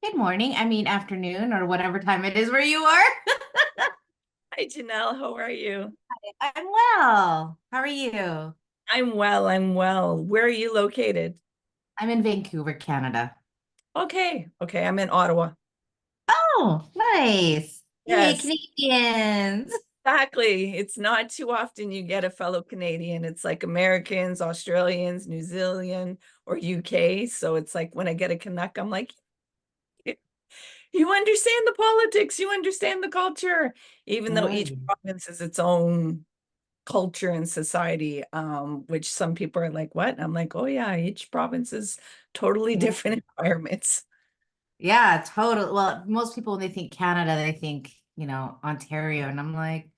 Good morning. I mean, afternoon or whatever time it is where you are. Hi, Jeanell. How are you? I'm well. How are you? I'm well. I'm well. Where are you located? I'm in Vancouver, Canada. Okay. Okay. I'm in Ottawa. Oh, nice. Yay, Yes, Canadians. exactly. It's not too often you get a fellow Canadian. It's like Americans, Australians, New Zealand, or UK. So it's like when I get a Canuck, I'm like, you understand the politics, you understand the culture, even though each Right. province is its own culture and society, which some people are like, what? And I'm like, oh yeah, each province is totally Yeah. different environments. Yeah, totally. Well, most people when they think Canada, they think, Ontario. And I'm like,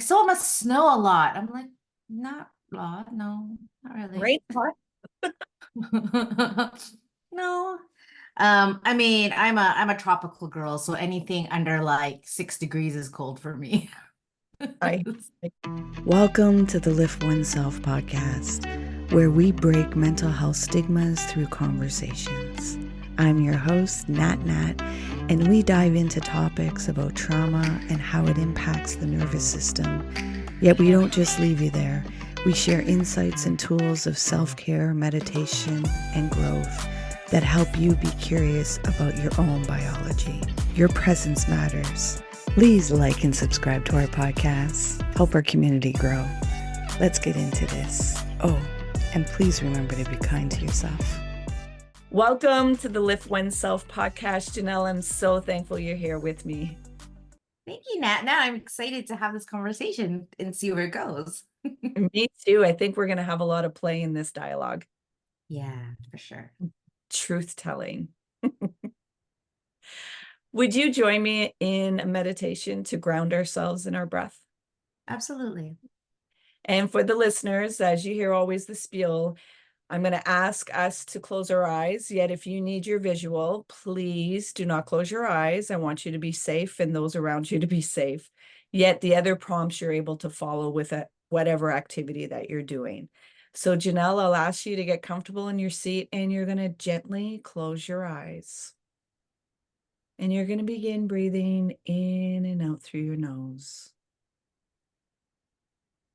so it must snow a lot. I'm like, not a lot. No, not really. Right? No. I mean, I'm a tropical girl, so anything under like 6 degrees is cold for me. I Welcome to the Lift Oneself podcast, where we break mental health stigmas through conversations. I'm your host, Nat Nat, and we dive into topics about trauma and how it impacts the nervous system. Yet we don't just leave you there. We share insights and tools of self-care, meditation, and growth that help you be curious about your own biology. Your presence matters. Please like and subscribe to our podcast. Help our community grow. Let's get into this. Oh, and please remember to be kind to yourself. Welcome to the Lift Oneself podcast, Jeanell. I'm so thankful you're here with me. Thank you, Nat. Now I'm excited to have this conversation and see where it goes. Me too. I think we're going to have a lot of play in this dialogue. Yeah, for sure. Truth telling. Would you join me in a meditation to ground ourselves in our breath? Absolutely. And for the listeners, as you hear always the spiel, I'm going to ask us to close our eyes. Yet if you need your visual, please do not close your eyes. I want you to be safe and those around you to be safe. Yet the other prompts you're able to follow with whatever activity that you're doing. So Jeanell, I'll ask you to get comfortable in your seat and you're going to gently close your eyes. And you're going to begin breathing in and out through your nose.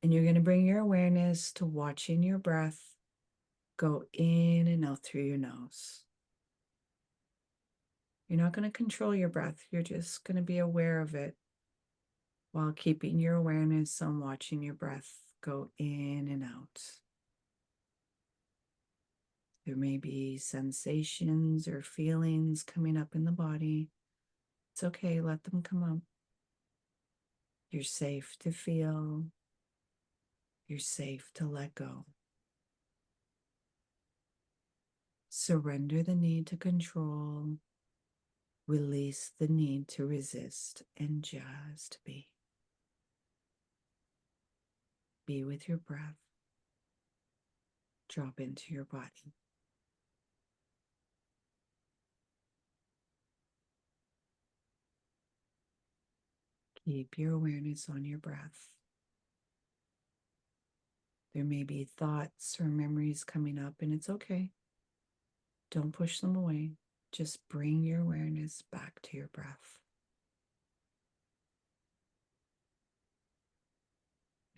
And you're going to bring your awareness to watching your breath go in and out through your nose. You're not going to control your breath. You're just going to be aware of it while keeping your awareness on watching your breath go in and out. There may be sensations or feelings coming up in the body. It's okay, let them come up. You're safe to feel. You're safe to let go. Surrender the need to control. Release the need to resist and just be. Be with your breath. Drop into your body. Keep your awareness on your breath. There may be thoughts or memories coming up, and it's okay. Don't push them away. Just bring your awareness back to your breath.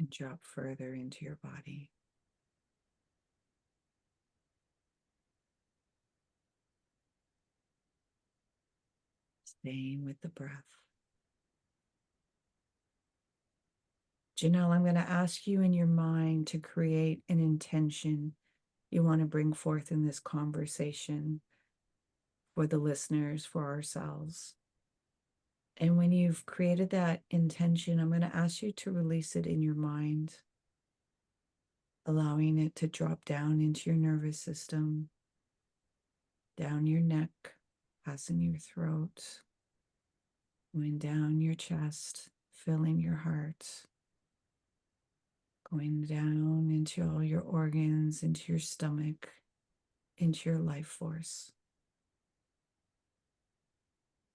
And drop further into your body. Staying with the breath. Jeanell, I'm going to ask you in your mind to create an intention you want to bring forth in this conversation for the listeners, for ourselves. And when you've created that intention, I'm going to ask you to release it in your mind, allowing it to drop down into your nervous system, down your neck, passing your throat, going down your chest, filling your heart, going down into all your organs, into your stomach, into your life force.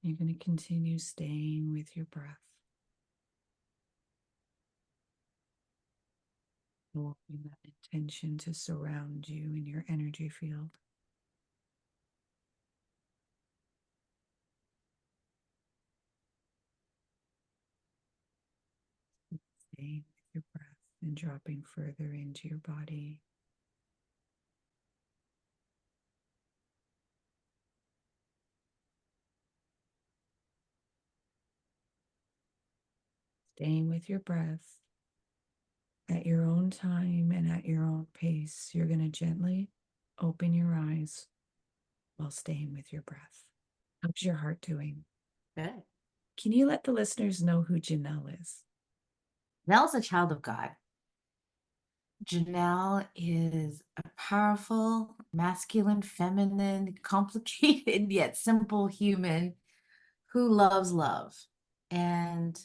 You're going to continue staying with your breath, allowing that intention to surround you in your energy field. Staying with your breath and dropping further into your body. Staying with your breath. At your own time and at your own pace, you're going to gently open your eyes while staying with your breath. How's your heart doing? Good. Can you let the listeners know who Jeanell is? Jeanell's a child of God. Jeanell is a powerful, masculine, feminine, complicated yet simple human who loves love and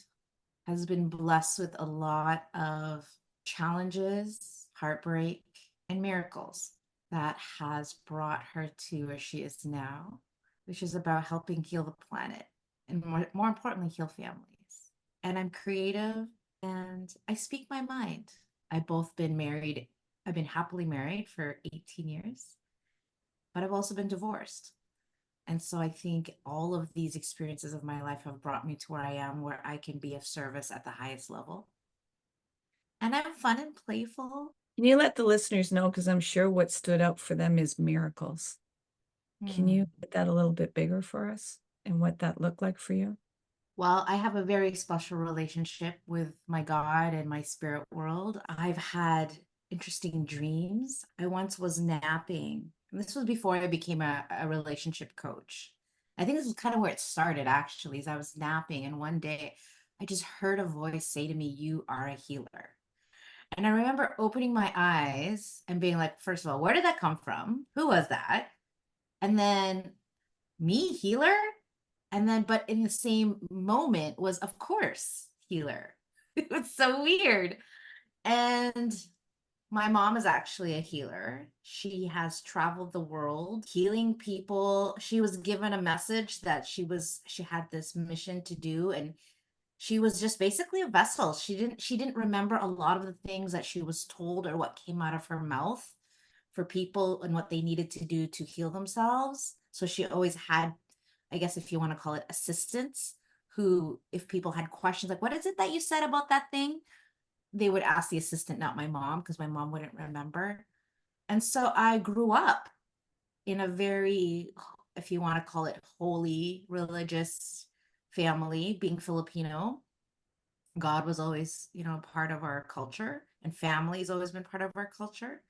has been blessed with a lot of challenges, heartbreak, and miracles that has brought her to where she is now, which is about helping heal the planet and more importantly, heal families. And I'm creative and I speak my mind. I've both been married. I've been happily married for 18 years, but I've also been divorced. And so I think all of these experiences of my life have brought me to where I am, where I can be of service at the highest level. And I'm fun and playful. Can you let the listeners know? Because I'm sure what stood out for them is miracles. Can you get that a little bit bigger for us and what that looked like for you? Well, I have a very special relationship with my God and my spirit world. I've had interesting dreams. I once was napping, and this was before I became a relationship coach. I think this is kind of where it started, actually, as I was napping, and one day I just heard a voice say to me, "You are a healer." And I remember opening my eyes and being like, first of all, where did that come from? Who was that? And then, me, healer? And then, but in the same moment was, of course, healer. It was so weird. And my mom is actually a healer. She has traveled the world healing people. She was given a message that she had this mission to do, and she was just basically a vessel. She didn't remember a lot of the things that she was told or what came out of her mouth for people and what they needed to do to heal themselves. So she always had, I guess if you want to call it, assistants who, if people had questions like, what is it that you said about that thing? They would ask the assistant, not my mom, because my mom wouldn't remember. And so I grew up in a very, if you want to call it, holy religious family, being Filipino. God was always, part of our culture, and family has always been part of our culture.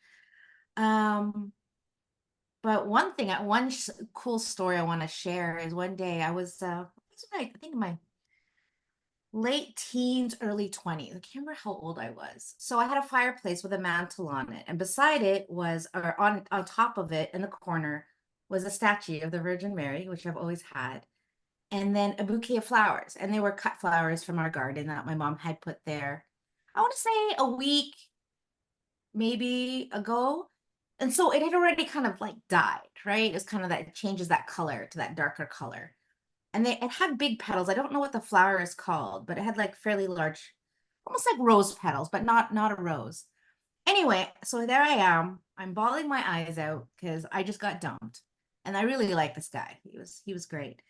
But one cool story I want to share is one day I was, I think in my late teens, early 20s. I can't remember how old I was. So I had a fireplace with a mantle on it, and beside it was, or on top of it in the corner was a statue of the Virgin Mary, which I've always had, and then a bouquet of flowers. And they were cut flowers from our garden that my mom had put there, I want to say a week maybe ago. And so it had already kind of like died, right? It's kind of that, it changes that color to that darker color. And it had big petals. I don't know what the flower is called, but it had like fairly large, almost like rose petals, but not a rose. Anyway, so there I am. I'm bawling my eyes out because I just got dumped. And I really like this guy. He was great.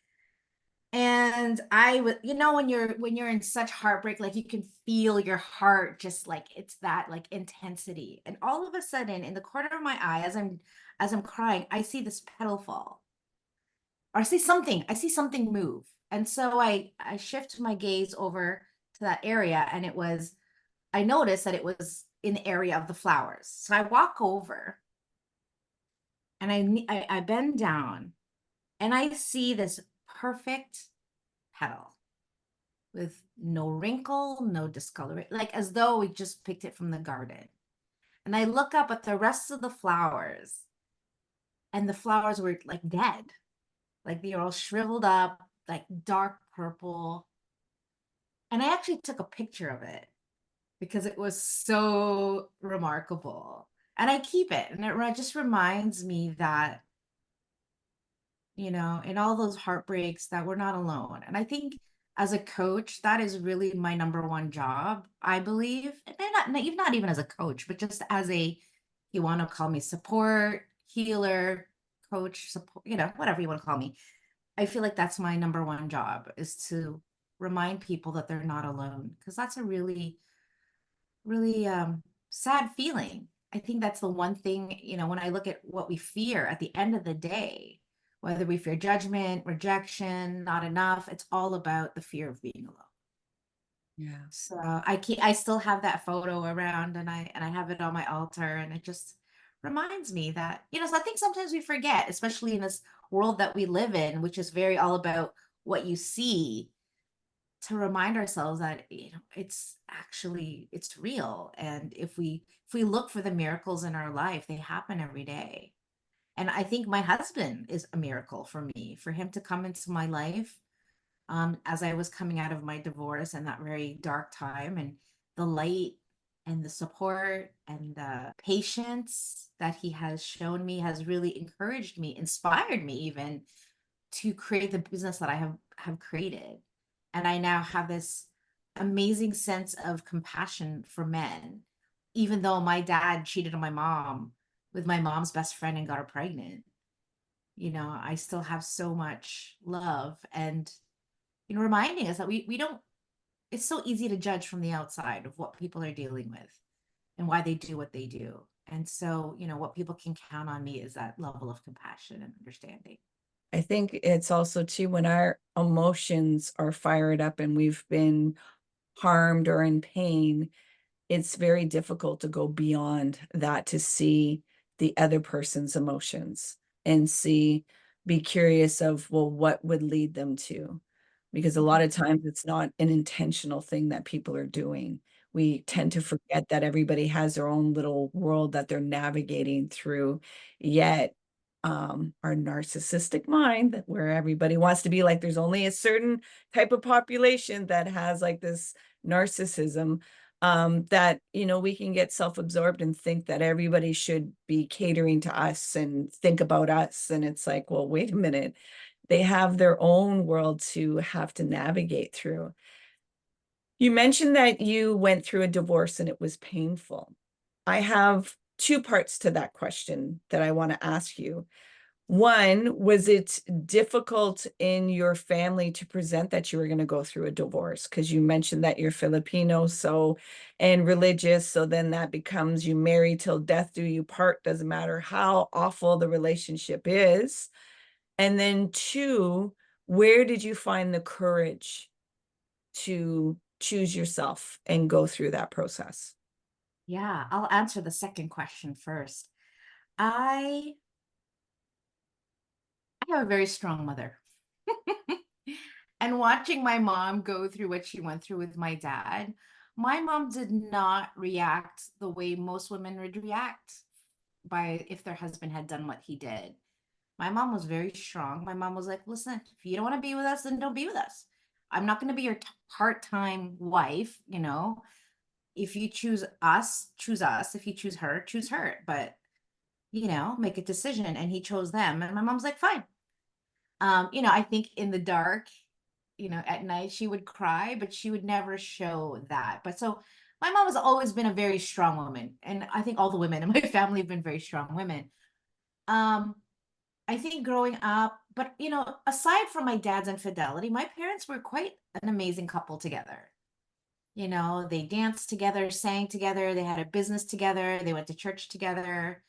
And I was, when you're in such heartbreak, like you can feel your heart just like it's that like intensity. And all of a sudden, in the corner of my eye, as I'm crying, I see this petal fall. Or I see something move. And so I shift my gaze over to that area, and I noticed that it was in the area of the flowers. So I walk over and I bend down, and I see this perfect petal with no wrinkle, no discoloration, like as though we just picked it from the garden. And I look up at the rest of the flowers, and the flowers were like dead. Like they were all shriveled up, like dark purple. And I actually took a picture of it because it was so remarkable. And I keep it. And it just reminds me that, in all those heartbreaks, that we're not alone. And I think as a coach, that is really my number one job, I believe. And not even as a coach, but just as you want to call me support, healer, coach, support, whatever you want to call me. I feel like that's my number one job, is to remind people that they're not alone, because that's a really really sad feeling. I think that's the one thing, when I look at what we fear at the end of the day, whether we fear judgment, rejection, not enough, it's all about the fear of being alone. Yeah. So I still have that photo around, and I have it on my altar, and it just reminds me that, so I think sometimes we forget, especially in this world that we live in, which is very all about what you see, to remind ourselves that, it's real. And if we look for the miracles in our life, they happen every day. And I think my husband is a miracle for me, for him to come into my life, as I was coming out of my divorce and that very dark time, and the light and the support and the patience that he has shown me has really encouraged me, inspired me even, to create the business that I have created. And I now have this amazing sense of compassion for men, even though my dad cheated on my mom with my mom's best friend and got her pregnant. I still have so much love, and reminding us that we don't, it's so easy to judge from the outside of what people are dealing with and why they do what they do. And so, what people can count on me is that level of compassion and understanding. I think it's also too, when our emotions are fired up and we've been harmed or in pain, it's very difficult to go beyond that, to see the other person's emotions and be curious of, well, what would lead them to? Because a lot of times it's not an intentional thing that people are doing. We tend to forget that everybody has their own little world that they're navigating through, yet our narcissistic mind, where everybody wants to be like, there's only a certain type of population that has like this narcissism, that we can get self-absorbed and think that everybody should be catering to us and think about us. And it's like, well, wait a minute, they have their own world to have to navigate through. You mentioned that you went through a divorce and it was painful. I have two parts to that question that I want to ask you. One, was it difficult in your family to present that you were going to go through a divorce? Because you mentioned that you're Filipino, and religious, so then that becomes, you marry till death do you part, doesn't matter how awful the relationship is. And then two, where did you find the courage to choose yourself and go through that process? Yeah, I'll answer the second question first. I I have a very strong mother. And watching my mom go through what she went through with my dad, my mom did not react the way most women would react by if their husband had done what he did. My mom was very strong. My mom was like, listen, if you don't want to be with us, then don't be with us. I'm not going to be your part-time wife. If you choose us, choose us. If you choose her. But, make a decision. And he chose them. And my mom's like, fine. I think in the dark, at night she would cry, but she would never show that. But so my mom has always been a very strong woman. And I think all the women in my family have been very strong women. Um, I think growing up, but aside from my dad's infidelity, my parents were quite an amazing couple together. They danced together, sang together, they had a business together, they went to church together.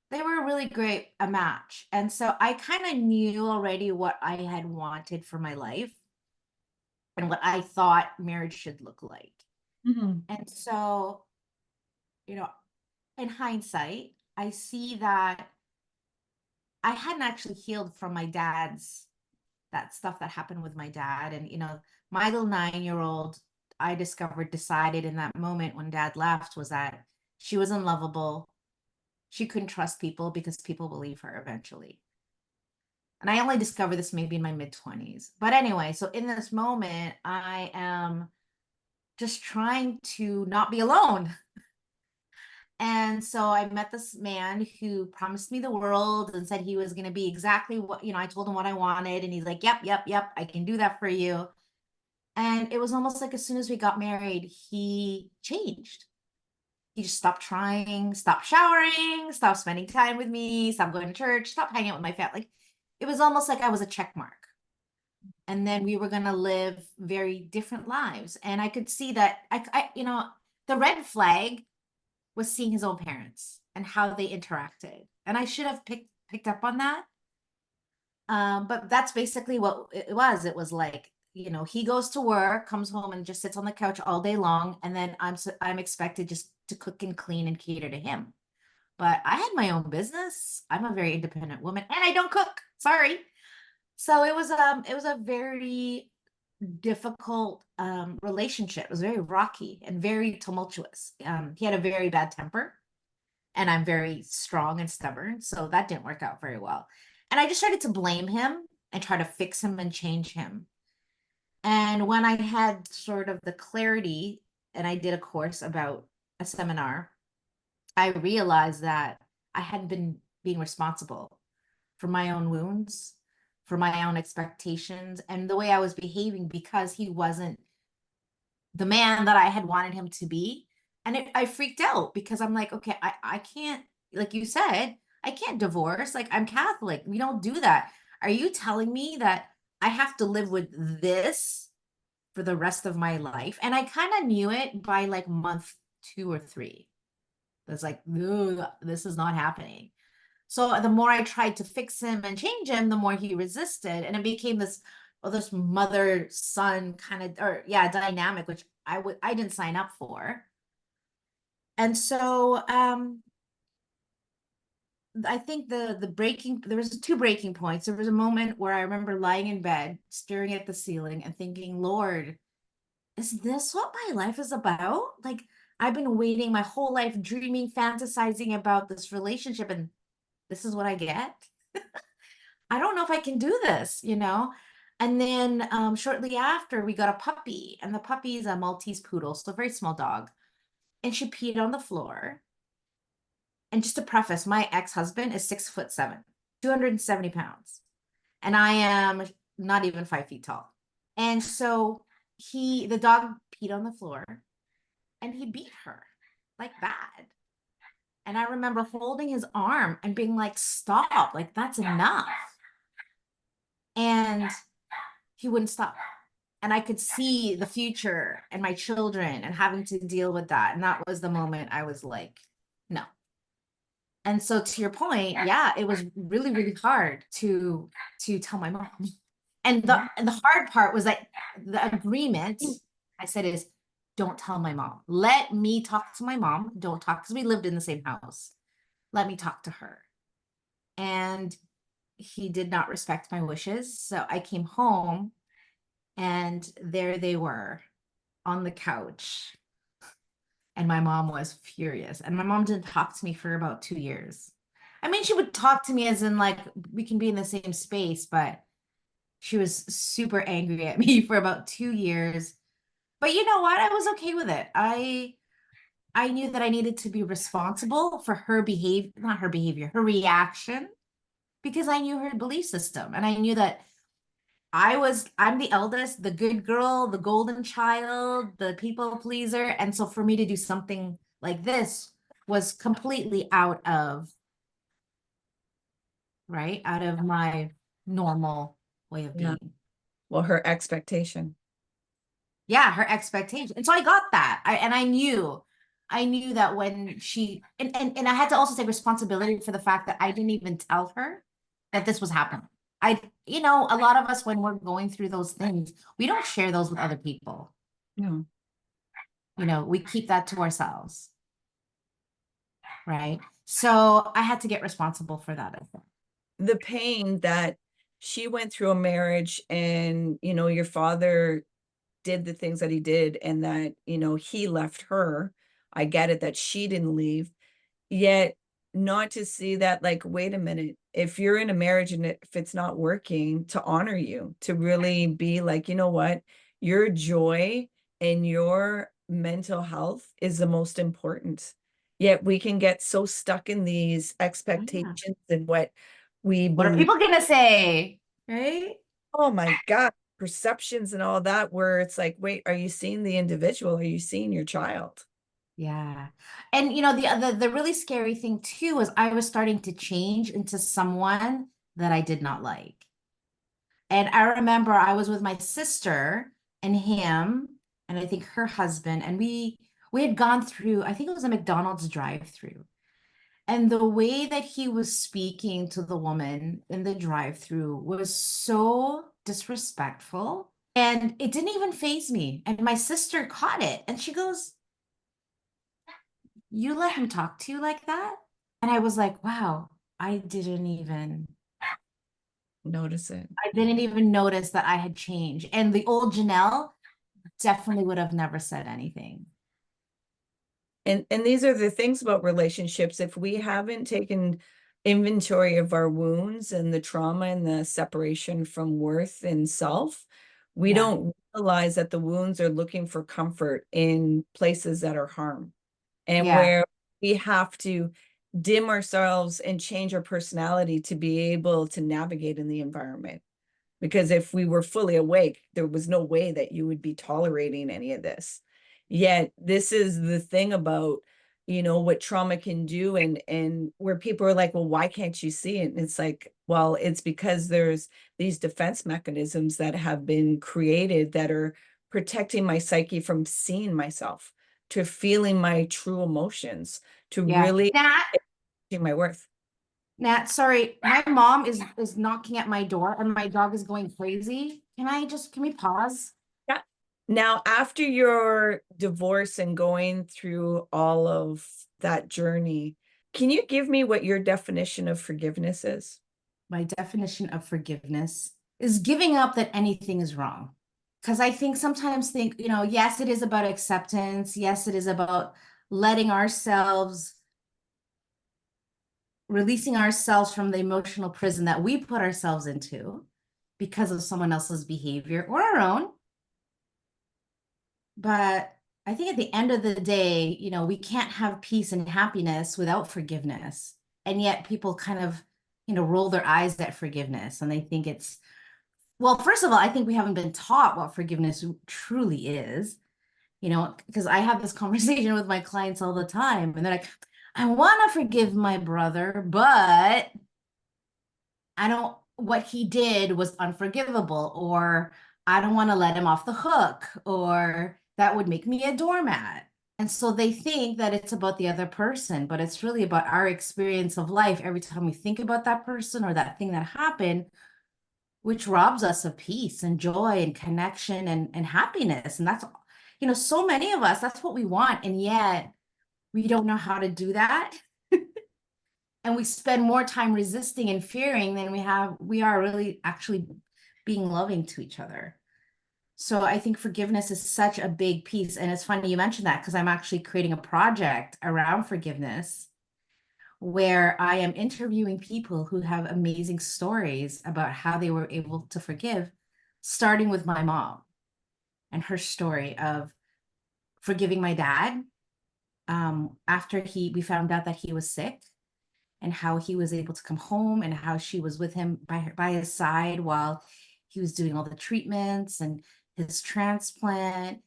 They were a really great a match. And so I kind of knew already what I had wanted for my life and what I thought marriage should look like. Mhm. And so, you know, in hindsight, I see that I hadn't actually healed from my dad's that stuff that happened with my dad. And, my little 9-year-old, I discovered, decided in that moment when dad left, was that she was unlovable. She couldn't trust people because people will leave her eventually. And I only discovered this maybe in my mid-20s. But anyway, so in this moment, I am just trying to not be alone. And so I met this man who promised me the world and said he was going to be exactly what, I told him what I wanted. And he's like, yep, yep, yep, I can do that for you. And it was almost like as soon as we got married, he changed. He just stopped trying, stopped showering, stopped spending time with me, stopped going to church, stopped hanging out with my family. Like, it was almost like I was a check mark. And then we were going to live very different lives. And I could see that I the red flag was seeing his own parents and how they interacted. And I should have picked up on that. But that's basically what it was. It was like, you know, he goes to work, comes home and just sits on the couch all day long. And then I'm expected just to cook and clean and cater to him. But I had my own business. I'm a very independent woman and I don't cook. Sorry. So it was a very difficult relationship. It was very rocky and very tumultuous. He had a very bad temper and I'm very strong and stubborn, so that didn't work out very well. And I just started to blame him and try to fix him and change him. And when I had sort of the clarity and I did a course about a seminar, I realized that I hadn't been being responsible for my own wounds, for my own expectations, and the way I was behaving because he wasn't the man that I had wanted him to be. And I freaked out because I'm like, okay, I can't, like you said, I can't divorce. Like, I'm Catholic. We don't do that. Are you telling me that I have to live with this for the rest of my life? And I kind of knew it by like month 2 or 3. It's like, this is not happening. So the more I tried to fix him and change him, the more he resisted. And it became this, this mother-son kind of, or yeah, dynamic, which I didn't sign up for. And so I think the breaking, there was 2 breaking points. There was a moment where I remember lying in bed, staring at the ceiling and thinking, Lord, is this what my life is about? Like, I've been waiting my whole life, dreaming, fantasizing about this relationship, and this is what I get. I don't know if I can do this, you know? And then shortly after, we got a puppy, and the puppy is a Maltese poodle, so a very small dog. And she peed on the floor. And just to preface, my ex-husband is 6'7", 270 pounds. And I am not even 5 feet tall. And so the dog peed on the floor and he beat her like bad. And I remember holding his arm and being like, stop, like that's enough. And he wouldn't stop. And I could see the future and my children and having to deal with that. And that was the moment I was like, no. And so to your point, yeah, it was really, really hard to tell my mom. And the hard part was that the agreement I said is, don't tell my mom. Let me talk to my mom. Don't talk, because we lived in the same house. Let me talk to her. And he did not respect my wishes. So I came home and there they were on the couch. And my mom was furious. And my mom didn't talk to me for about 2 years. I mean, she would talk to me as in like, we can be in the same space, but she was super angry at me for about 2 years. But you know what? I was okay with it. I knew that I needed to be responsible for her behavior, not her behavior, her reaction, because I knew her belief system. And I knew that I'm the eldest, the good girl, the golden child, the people pleaser. And so for me to do something like this was completely out of my normal way of being. Well, her expectation. Yeah, her expectation. And so I got that. I knew that when she and I had to also take responsibility for the fact that I didn't even tell her that this was happening. A lot of us, when we're going through those things, we don't share those with other people. No. We keep that to ourselves. Right. So I had to get responsible for that, I think. The pain that she went through a marriage and, your father did the things that he did and that, he left her. I get it that she didn't leave. Yet not to see that, like, wait a minute, if you're in a marriage and if it's not working, to honor you, to really be like, you know what, your joy and your mental health is the most important. Yet we can get so stuck in these expectations and what we What are believe. people gonna say? Right? Oh my God, perceptions and all that, where it's like, wait, are you seeing the individual? Are you seeing your child? Yeah. And the really scary thing too was I was starting to change into someone that I did not like. And I remember I was with my sister and him, and I think her husband, and we We had gone through, I think it was a McDonald's drive-through. And the way that he was speaking to the woman in the drive-through was so disrespectful. And it didn't even faze me. And my sister caught it and she goes, "You let him talk to you like that?" And I was like, wow, Notice it. I didn't even notice that I had changed. And the old Jeanell definitely would have never said anything. And these are the things about relationships. If we haven't taken inventory of our wounds and the trauma and the separation from worth and self, we don't realize that the wounds are looking for comfort in places that are harm, and where we have to dim ourselves and change our personality to be able to navigate in the environment. Because if we were fully awake, there was no way that you would be tolerating any of this. Yet this is the thing about, what trauma can do, and where people are like, well, why can't you see it? And it's like, well, it's because there's these defense mechanisms that have been created that are protecting my psyche from seeing myself, to feeling my true emotions, to really seeing my worth. Nat, sorry, my mom is knocking at my door and my dog is going crazy. Can we pause? Yeah. Now, after your divorce and going through all of that journey, can you give me what your definition of forgiveness is? My definition of forgiveness is giving up that anything is wrong. Because I think sometimes yes, it is about acceptance. Yes, it is about letting ourselves, releasing ourselves from the emotional prison that we put ourselves into because of someone else's behavior or our own. But I think at the end of the day, we can't have peace and happiness without forgiveness. And yet people kind of, roll their eyes at forgiveness and they think well, first of all, I think we haven't been taught what forgiveness truly is, because I have this conversation with my clients all the time and they're like, I want to forgive my brother, but what he did was unforgivable, or I don't want to let him off the hook, or that would make me a doormat. And so they think that it's about the other person, but it's really about our experience of life every time we think about that person or that thing that happened, which robs us of peace and joy and connection and happiness. And that's, so many of us, that's what we want. And yet we don't know how to do that. And we spend more time resisting and fearing than we are really actually being loving to each other. So I think forgiveness is such a big piece. And it's funny you mentioned that because I'm actually creating a project around forgiveness where I am interviewing people who have amazing stories about how they were able to forgive, starting with my mom and her story of forgiving my dad after we found out that he was sick, and how he was able to come home and how she was with him by his side while he was doing all the treatments and his transplant.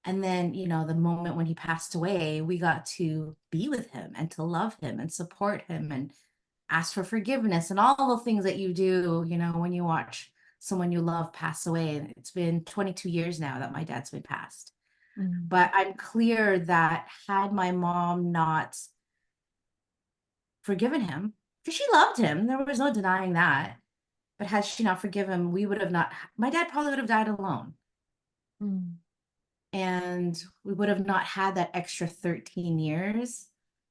And then, the moment when he passed away, we got to be with him and to love him and support him and ask for forgiveness and all the things that you do, when you watch someone you love pass away. And it's been 22 years now that my dad's been passed. But I'm clear that had my mom not forgiven him, because she loved him, there was no denying that, but had she not forgiven him, my dad probably would have died alone. And we would have not had that extra 13 years.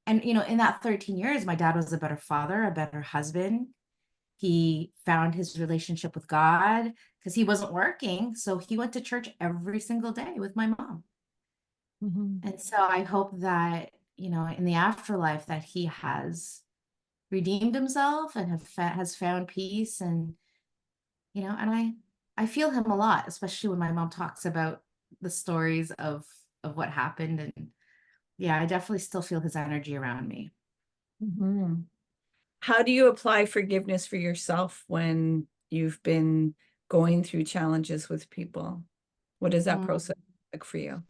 And in that 13 years, my dad was a better father, a better husband. He found his relationship with God because he wasn't working, so he went to church every single day with my mom. And so I hope that in the afterlife that he has redeemed himself and has found peace. And and I feel him a lot, especially when my mom talks about the stories of what happened. And yeah, I definitely still feel his energy around me. How do you apply forgiveness for yourself when you've been going through challenges with people? What is that process like for you?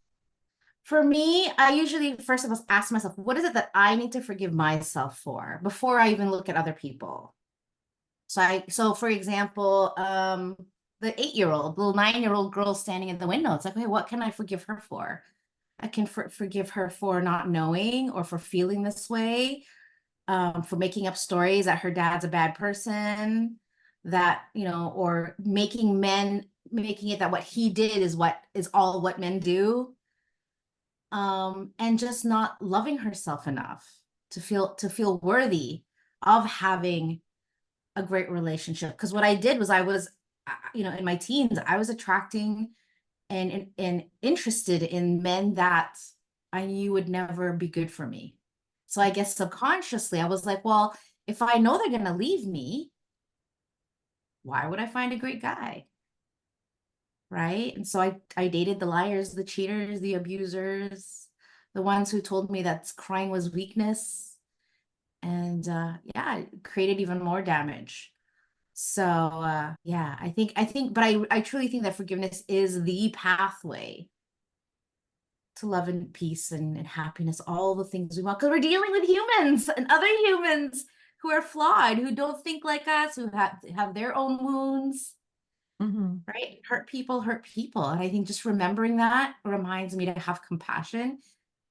For me, I usually first of all ask myself, what is it that I need to forgive myself for before I even look at other people? So for example, the 8-year-old, little 9-year-old girl standing at the window, it's like, okay, what can I forgive her for? I can forgive her for not knowing or for feeling this way, for making up stories that her dad's a bad person, that, or making it that what he did is all what men do. And just not loving herself enough to feel worthy of having a great relationship. Because what I did was I was, in my teens, I was attracting and interested in men that I knew would never be good for me. So I guess subconsciously I was like, well, if I know they're going to leave me, why would I find a great guy? Right. And so I dated the liars, the cheaters, the abusers, the ones who told me that crying was weakness. And yeah, it created even more damage. So yeah, but I truly think that forgiveness is the pathway to love and peace and happiness, all the things we want, because we're dealing with humans and other humans who are flawed, who don't think like us, who have their own wounds. Right? Hurt people. And I think just remembering that reminds me to have compassion,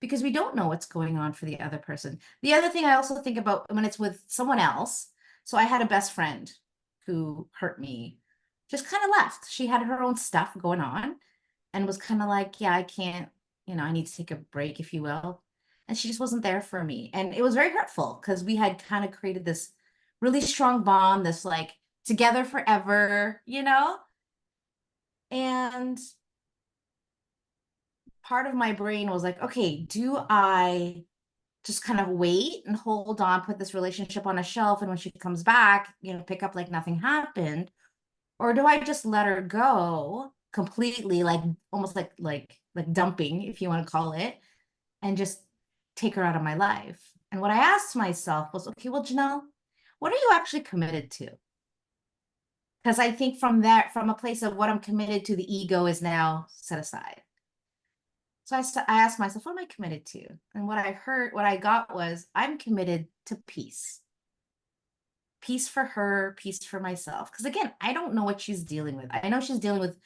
because we don't know what's going on for the other person. The other thing I also think about when it's with someone else. So I had a best friend who hurt me, just kind of left. She had her own stuff going on and was kind of like, yeah, I can't, I need to take a break, if you will. And she just wasn't there for me. And it was very hurtful because we had kind of created this really strong bond, this like together forever, And part of my brain was like, okay, do I just kind of wait and hold on, put this relationship on a shelf, and when she comes back, pick up like nothing happened? Or do I just let her go completely, like almost like dumping, if you want to call it, and just take her out of my life? And what I asked myself was, okay, well, Jeanell, what are you actually committed to? Because I think from a place of what I'm committed to, the ego is now set aside. So I asked myself, what am I committed to? And what I got was, I'm committed to peace. Peace for her, peace for myself. Because again, I don't know what she's dealing with. I know she's dealing with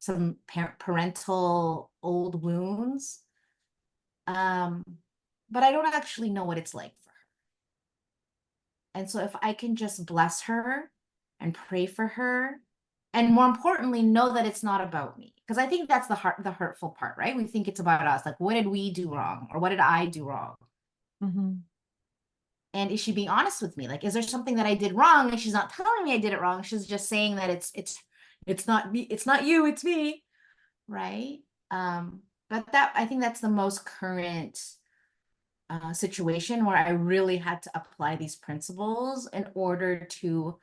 some parental old wounds. But I don't actually know what it's like for her. And so if I can just bless her and pray for her, and more importantly, know that it's not about me. Because I think that's the hurtful part, right? We think it's about us. Like, what did we do wrong? Or what did I do wrong? And is she being honest with me? Like, is there something that I did wrong? And she's not telling me I did it wrong. She's just saying that it's not me, it's not you, it's me. Right. But I think that's the most current situation where I really had to apply these principles in order to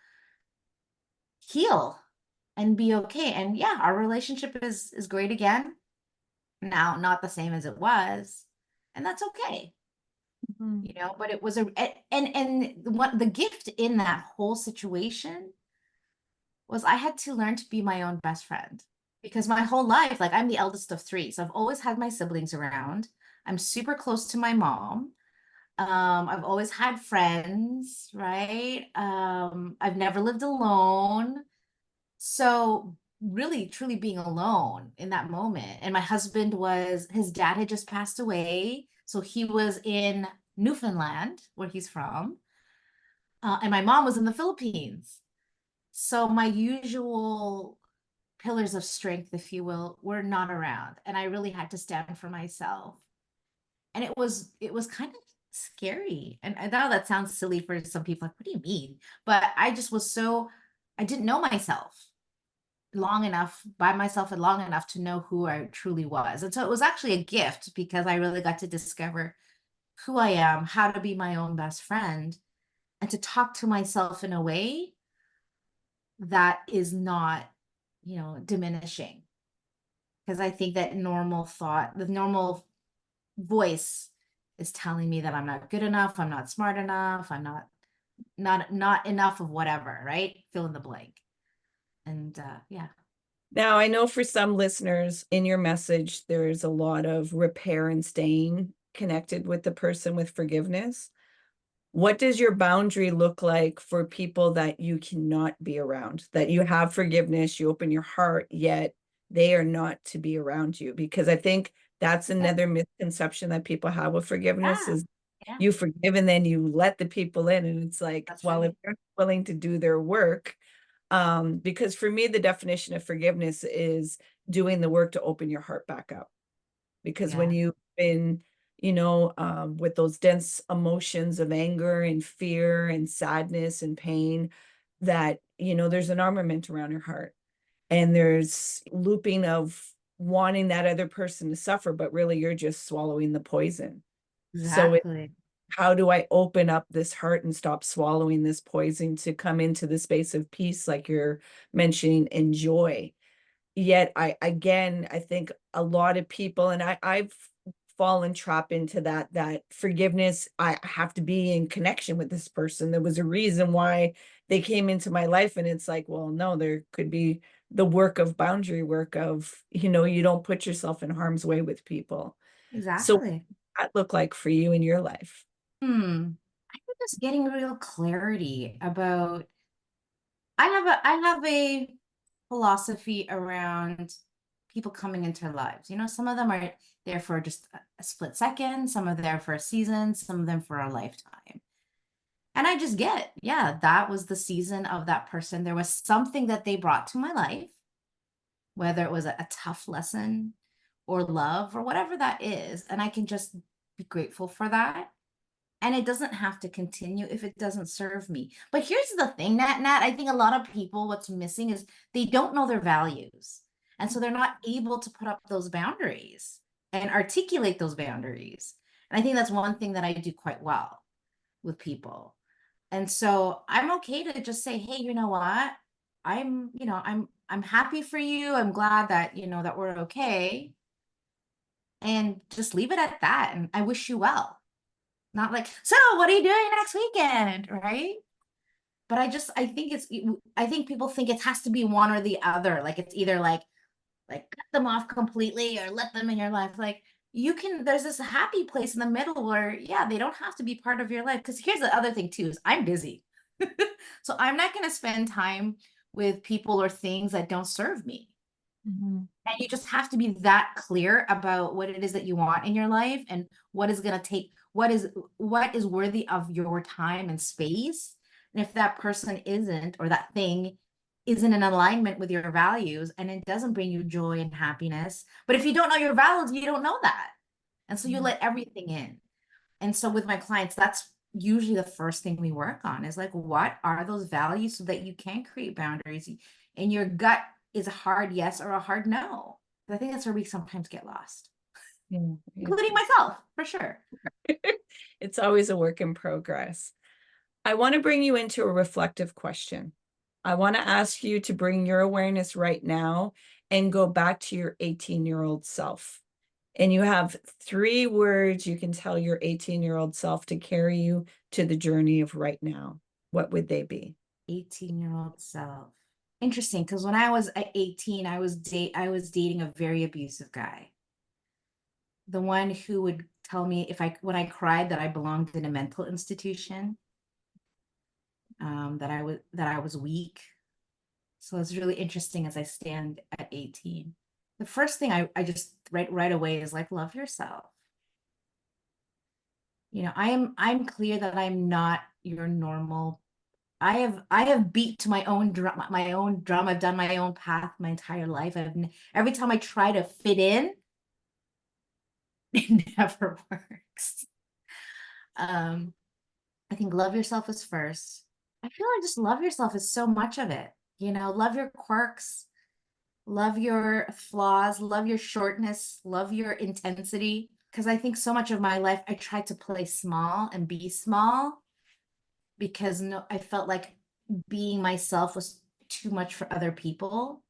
heal and be okay. And yeah, our relationship is great again. Now, not the same as it was, and that's okay. But it was and what the gift in that whole situation was, I had to learn to be my own best friend, because my whole life, like, I'm the eldest of three, so I've always had my siblings around. I'm super close to my mom. I've always had friends, right? I've never lived alone. So really, truly being alone in that moment. And my husband his dad had just passed away. So he was in Newfoundland, where he's from. And my mom was in the Philippines. So my usual pillars of strength, if you will, were not around. And I really had to stand for myself. And it was kind of scary. And I know that sounds silly for some people. Like, what do you mean? But I didn't know myself by myself and long enough to know who I truly was. And so it was actually a gift, because I really got to discover who I am, how to be my own best friend, and to talk to myself in a way that is not, diminishing. Because I think that the normal voice is telling me that I'm not good enough, I'm not smart enough, I'm not enough of whatever, right? Fill in the blank. And yeah. Now, I know for some listeners in your message, there's a lot of repair and staying connected with the person with forgiveness. What does your boundary look like for people that you cannot be around, that you have forgiveness, you open your heart, yet they are not to be around you. Because I think that's another misconception that people have with forgiveness is you forgive and then you let the people in. And it's like, That's well, right. if they're willing to do their work, because for me, the definition of forgiveness is doing the work to open your heart back up. Because when you've been, with those dense emotions of anger and fear and sadness and pain, that, there's an armament around your heart. And there's looping of wanting that other person to suffer, but really you're just swallowing the poison. So Exactly. how do I open up this heart and stop swallowing this poison to come into the space of peace, like you're mentioning, and joy? Yet I think a lot of people, and I've fallen trap into that forgiveness, I have to be in connection with this person. There was a reason why they came into my life. And it's like, well, no, there could be the work of boundary work of, you don't put yourself in harm's way with people. So what Exactly. does that look like for you in your life? I think just getting real clarity about I have a philosophy around people coming into our lives. Some of them are there for just a split second, some are there for a season, some of them for a lifetime. And I just get, yeah, that was the season of that person. There was something that they brought to my life, whether it was a tough lesson or love or whatever that is. And I can just be grateful for that. And it doesn't have to continue if it doesn't serve me. But here's the thing, Nat, I think a lot of people, what's missing is they don't know their values. And so they're not able to put up those boundaries and articulate those boundaries. And I think that's one thing that I do quite well with people. And so I'm okay to just say, hey, you know what? I'm happy for you. I'm glad that, that we're okay. And just leave it at that. And I wish you well. Not like, so what are you doing next weekend? Right. But I think people think it has to be one or the other. Like it's either like cut them off completely or let them in your life. Like there's this happy place in the middle where, yeah, they don't have to be part of your life. Because here's the other thing too, is I'm busy. So I'm not going to spend time with people or things that don't serve me. Mhm. And you just have to be that clear about what it is that you want in your life and what is going to take, what is worthy of your time and space. And if that person isn't, or that thing isn't in alignment with your values and it doesn't bring you joy and happiness, but if you don't know your values, you don't know that. And so you let everything in. And so with my clients, that's usually the first thing we work on is like, what are those values so that you can create boundaries and your gut is a hard yes or a hard no. But I think that's where we sometimes get lost, Yeah. including myself, for sure. It's always a work in progress. I want to bring you into a reflective question. I want to ask you to bring your awareness right now and go back to your 18-year-old self. And you have 3 words you can tell your 18-year-old self to carry you to the journey of right now. What would they be? 18-year-old self. Interesting, because when I was at 18, I was dating a very abusive guy. The one who would tell me when I cried that I belonged in a mental institution, that I was weak. So it's really interesting as I stand at 18. The first thing I just right away is like, love yourself. I'm clear that I'm not your normal. I have beat to my own drum, I've done my own path my entire life. Every time I try to fit in, it never works. I think love yourself is first. I feel like just love yourself is so much of it. Love your quirks, love your flaws, love your shortness, love your intensity. Because I think so much of my life, I tried to play small and be small because no, I felt like being myself was too much for other people.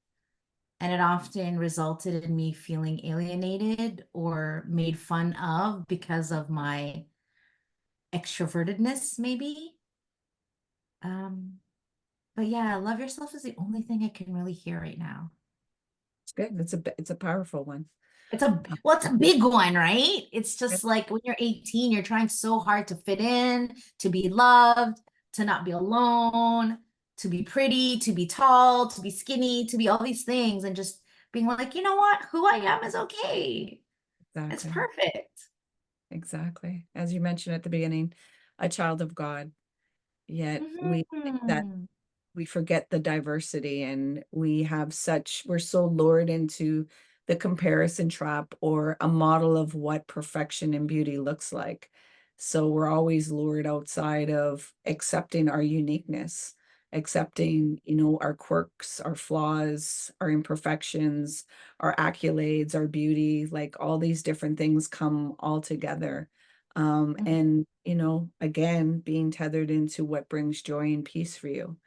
And it often resulted in me feeling alienated or made fun of because of my extrovertedness, maybe. But yeah, love yourself is the only thing I can really hear right now. It's good. It's a powerful one. It's a big one, right? It's just like when you're 18, you're trying so hard to fit in, to be loved, to not be alone, to be pretty, to be tall, to be skinny, to be all these things, and just being like, you know what, who I am is okay. It's Exactly. perfect. Exactly. As you mentioned at the beginning, a child of God, yet we think that Mhm. we forget the diversity, and we're so lured into the comparison trap or a model of what perfection and beauty looks like. So we're always lured outside of accepting our uniqueness, accepting, our quirks, our flaws, our imperfections, our accolades, our beauty, like all these different things come all together. And, again, being tethered into what brings joy and peace for you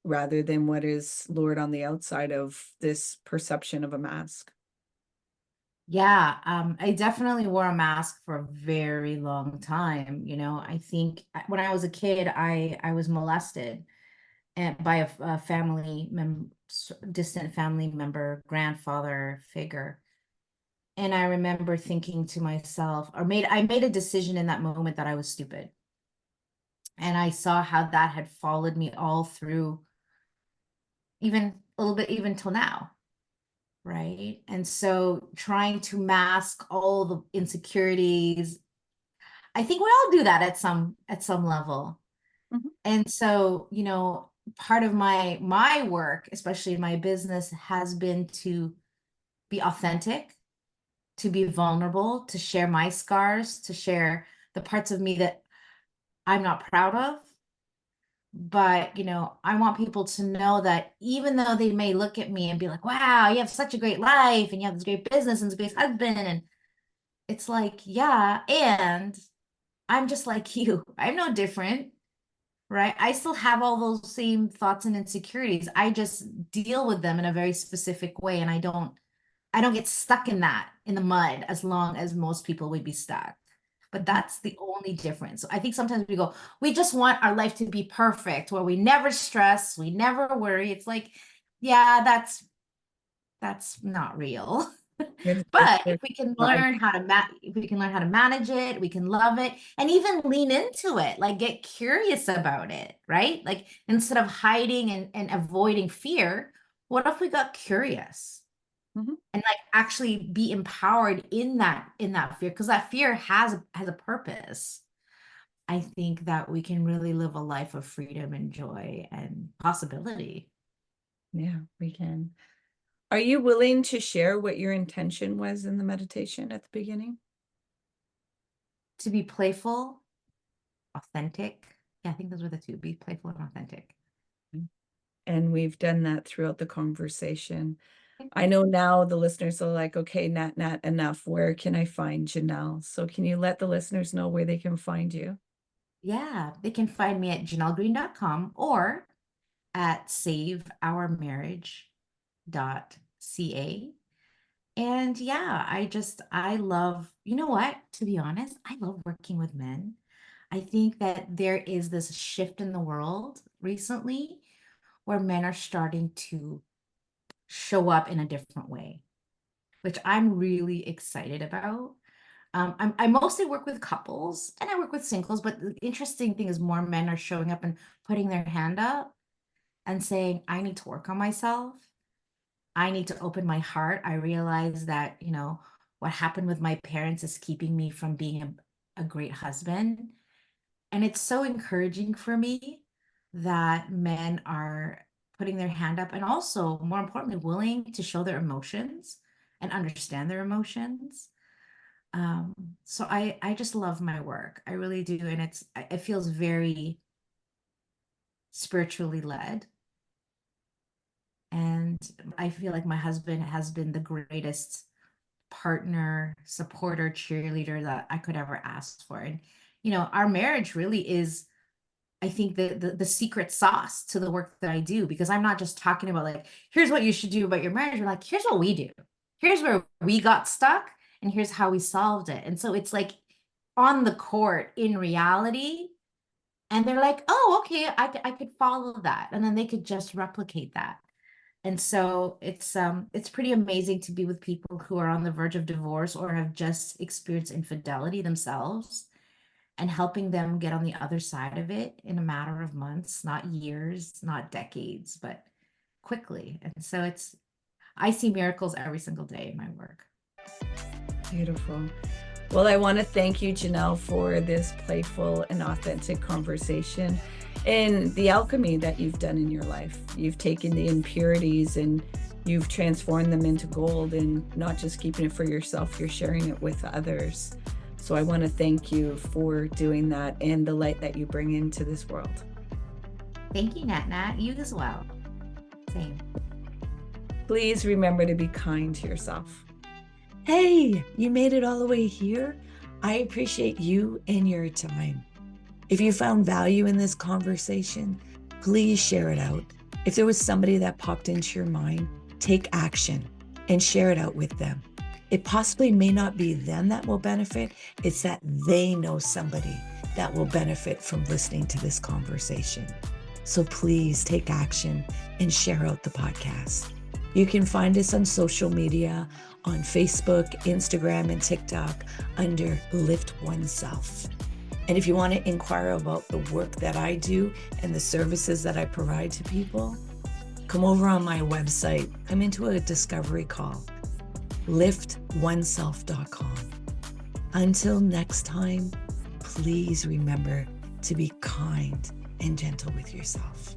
rather than what is lured on the outside of this perception of a mask. Yeah, I definitely wore a mask for a very long time. I think when I was a kid, I was molested and by a distant family member, grandfather figure. And I remember thinking to myself, I made a decision in that moment that I was stupid. And I saw how that had followed me all through, even a little bit, even till now. Right. And so trying to mask all the insecurities, I think we all do that at some level. Mhm. And so, part of my work, especially in my business, has been to be authentic, to be vulnerable, to share my scars, to share the parts of me that I'm not proud of. But, I want people to know that even though they may look at me and be like, wow, you have such a great life and you have this great business and this great husband. And it's like, yeah, and I'm just like you. I'm no different, right? I still have all those same thoughts and insecurities. I just deal with them in a very specific way. And I don't get stuck in that in the mud as long as most people would be stuck. But Mhm. that's the only difference. So I think sometimes we just want our life to be perfect, where we never stress, we never worry. It's like, yeah, that's not real. It's But very if we can learn how to manage it, we can love it and even lean into it, like get curious about it, right? Like instead of hiding and avoiding fear, what if we got curious? Mhm. And like actually be empowered in that fear, because that fear has a purpose. I think that we can really live a life of freedom and joy and possibility. Yeah, we can. Are you willing to share what your intention was in the meditation at the beginning? To be playful, authentic. Yeah, I think those were the two: be playful and authentic. And we've done that throughout the conversation. I know now the listeners are like, okay, Nat, enough. Where can I find Jeanell? So can you let the listeners know where they can find you? Yeah, they can find me at JeanellGreene.com or at saveourmarriage.ca. And yeah, I love, you know what? To be honest, I love working with men. I think that there is this shift in the world recently where men are starting to show up in a different way, which I'm really excited about. I mostly work with couples and I work with singles, but the interesting thing is more men are showing up and putting their hand up and saying, I need to work on myself. I need to open my heart. I realize that, what happened with my parents is keeping me from being a great husband. And it's so encouraging for me that men are putting their hand up and also, more importantly, willing to show their emotions and understand their emotions. Um, so I just love my work. I really do. And it feels very spiritually led. And I feel like my husband has been the greatest partner, supporter, cheerleader that I could ever ask for. And, our marriage really is, I think, the secret sauce to the work that I do, because I'm not just talking about like, here's what you should do about your marriage. We're like, here's what we do. Here's where we got stuck, and here's how we solved it. And so it's like on the court in reality. And they're like, oh, okay, I could follow that. And then they could just replicate that. And so it's pretty amazing to be with people who are on the verge of divorce or have just experienced infidelity themselves, and helping them get on the other side of it in a matter of months, not years, not decades, but quickly. And so I see miracles every single day in my work. Beautiful. Well, I want to thank you, Jeanell, for this playful and authentic conversation and the alchemy that you've done in your life. You've taken the impurities and you've transformed them into gold, and not just keeping it for yourself, you're sharing it with others. So I want to thank you for doing that and the light that you bring into this world. Thank you, Nat. You as well. Same. Please remember to be kind to yourself. Hey, you made it all the way here. I appreciate you and your time. If you found value in this conversation, please share it out. If there was somebody that popped into your mind, take action and share it out with them. It possibly may not be them that will benefit. It's that they know somebody that will benefit from listening to this conversation. So please take action and share out the podcast. You can find us on social media, on Facebook, Instagram, and TikTok under LiftOneSelf. And if you want to inquire about the work that I do and the services that I provide to people, come over on my website, come into a discovery call, LiftOneSelf.com. Until next time, please remember to be kind and gentle with yourself.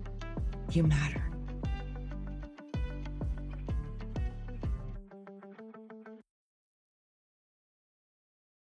You matter.